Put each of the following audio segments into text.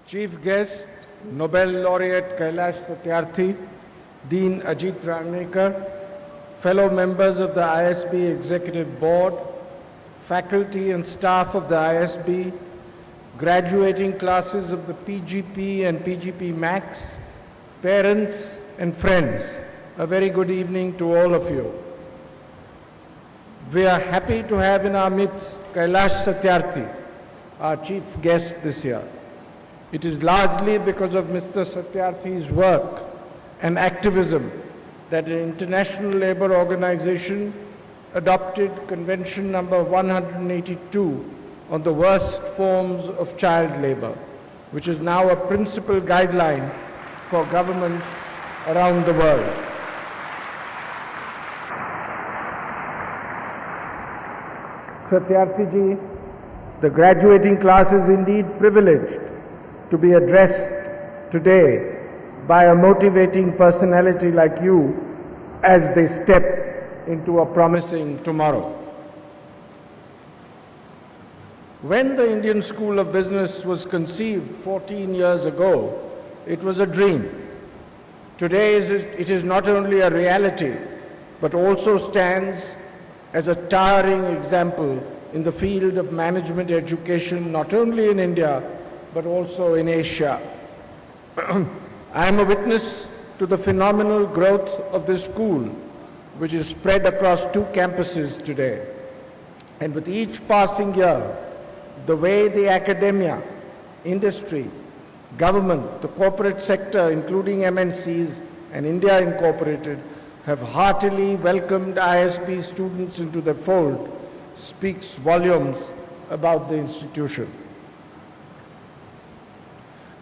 Chief Guest, Nobel Laureate Kailash Satyarthi, Dean Ajit Rangnekar, fellow members of the ISB Executive Board, faculty and staff of the ISB, graduating classes of the PGP and PGP Max, parents and friends, a very good evening to all of you. We are happy to have in our midst Kailash Satyarthi, our chief guest this year. It is largely because of Mr. Satyarthi's work and activism that an international labor organization adopted Convention number 182 on the worst forms of child labor, which is now a principal guideline for governments around the world. Satyarthi ji, the graduating class is indeed privileged to be addressed today by a motivating personality like you as they step into a promising tomorrow. When the Indian School of Business was conceived 14 years ago, it was a dream. Today it is not only a reality, but also stands as a towering example in the field of management education, not only in India, but also in Asia. I am a witness to the phenomenal growth of this school, which is spread across 2 campuses today. And with each passing year, the way the academia, industry, government, the corporate sector, including MNCs and India Incorporated, have heartily welcomed ISB students into their fold speaks volumes about the institution.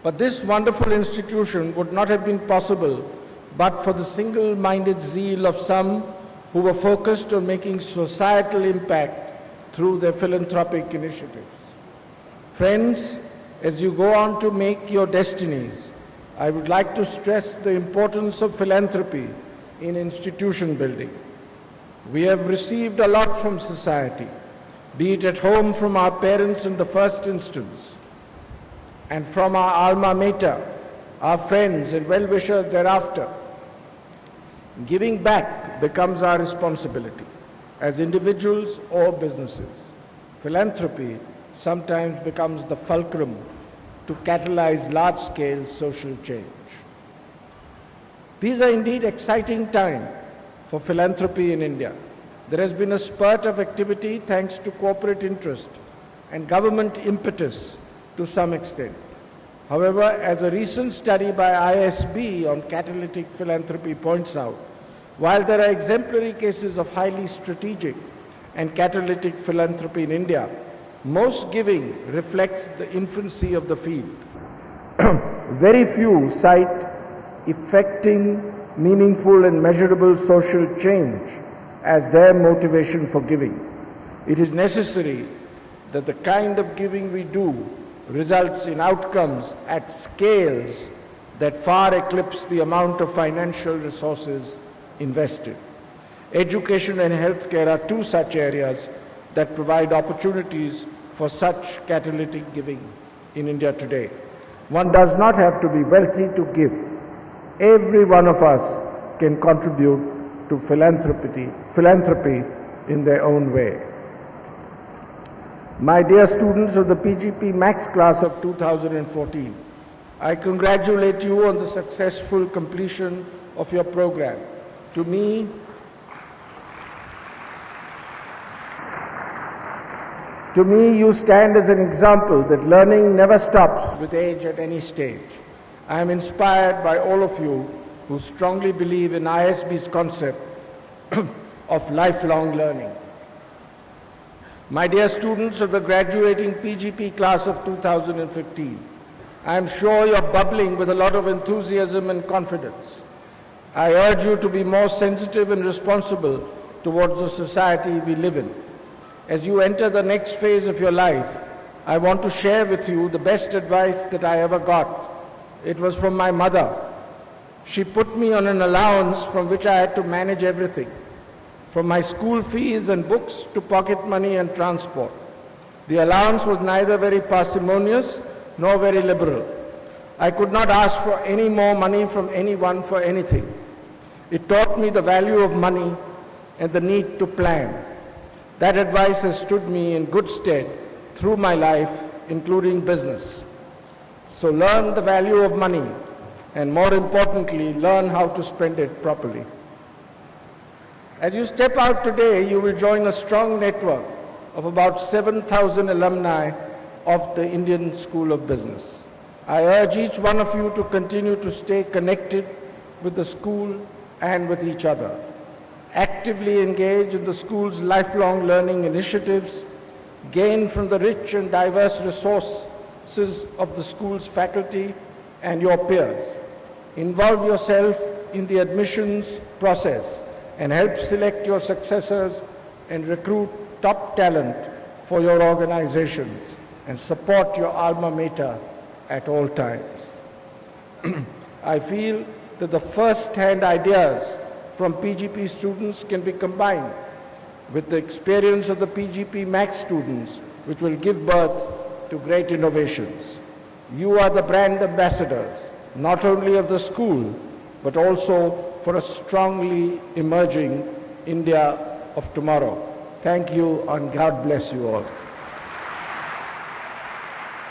But this wonderful institution would not have been possible but for the single-minded zeal of some who were focused on making societal impact through their philanthropic initiatives. Friends, as you go on to make your destinies, I would like to stress the importance of philanthropy in institution building. We have received a lot from society, be it at home from our parents in the first instance, and from our alma mater, our friends and well-wishers thereafter. Giving back becomes our responsibility as individuals or businesses. Philanthropy sometimes becomes the fulcrum to catalyze large-scale social change. These are indeed exciting times for philanthropy in India. There has been a spurt of activity thanks to corporate interest and government impetus to some extent. However, as a recent study by ISB on catalytic philanthropy points out, while there are exemplary cases of highly strategic and catalytic philanthropy in India, most giving reflects the infancy of the field. Very few cite effecting meaningful and measurable social change as their motivation for giving. It is necessary that the kind of giving we do results in outcomes at scales that far eclipse the amount of financial resources invested. Education and healthcare are 2 such areas that provide opportunities for such catalytic giving in India today. One does not have to be wealthy to give. Every one of us can contribute to philanthropy in their own way. My dear students of the PGP Max class of 2014, I congratulate you on the successful completion of your program. To me, you stand as an example that learning never stops with age at any stage. I am inspired by all of you who strongly believe in ISB's concept of lifelong learning. My dear students of the graduating PGP class of 2015, I am sure you're bubbling with a lot of enthusiasm and confidence. I urge you to be more sensitive and responsible towards the society we live in. As you enter the next phase of your life, I want to share with you the best advice that I ever got. It was from my mother. She put me on an allowance from which I had to manage everything, from my school fees and books to pocket money and transport. The allowance was neither very parsimonious nor very liberal. I could not ask for any more money from anyone for anything. It taught me the value of money and the need to plan. That advice has stood me in good stead through my life, including business. So learn the value of money, and more importantly, learn how to spend it properly. As you step out today, you will join a strong network of about 7,000 alumni of the Indian School of Business. I urge each one of you to continue to stay connected with the school and with each other. Actively engage in the school's lifelong learning initiatives, gain from the rich and diverse resources of the school's faculty and your peers. Involve yourself in the admissions process and help select your successors and recruit top talent for your organizations, and support your alma mater at all times. I feel that the first-hand ideas from PGP students can be combined with the experience of the PGP Max students, which will give birth to great innovations. You are the brand ambassadors, not only of the school, but also for a strongly emerging India of tomorrow. Thank you, and God bless you all.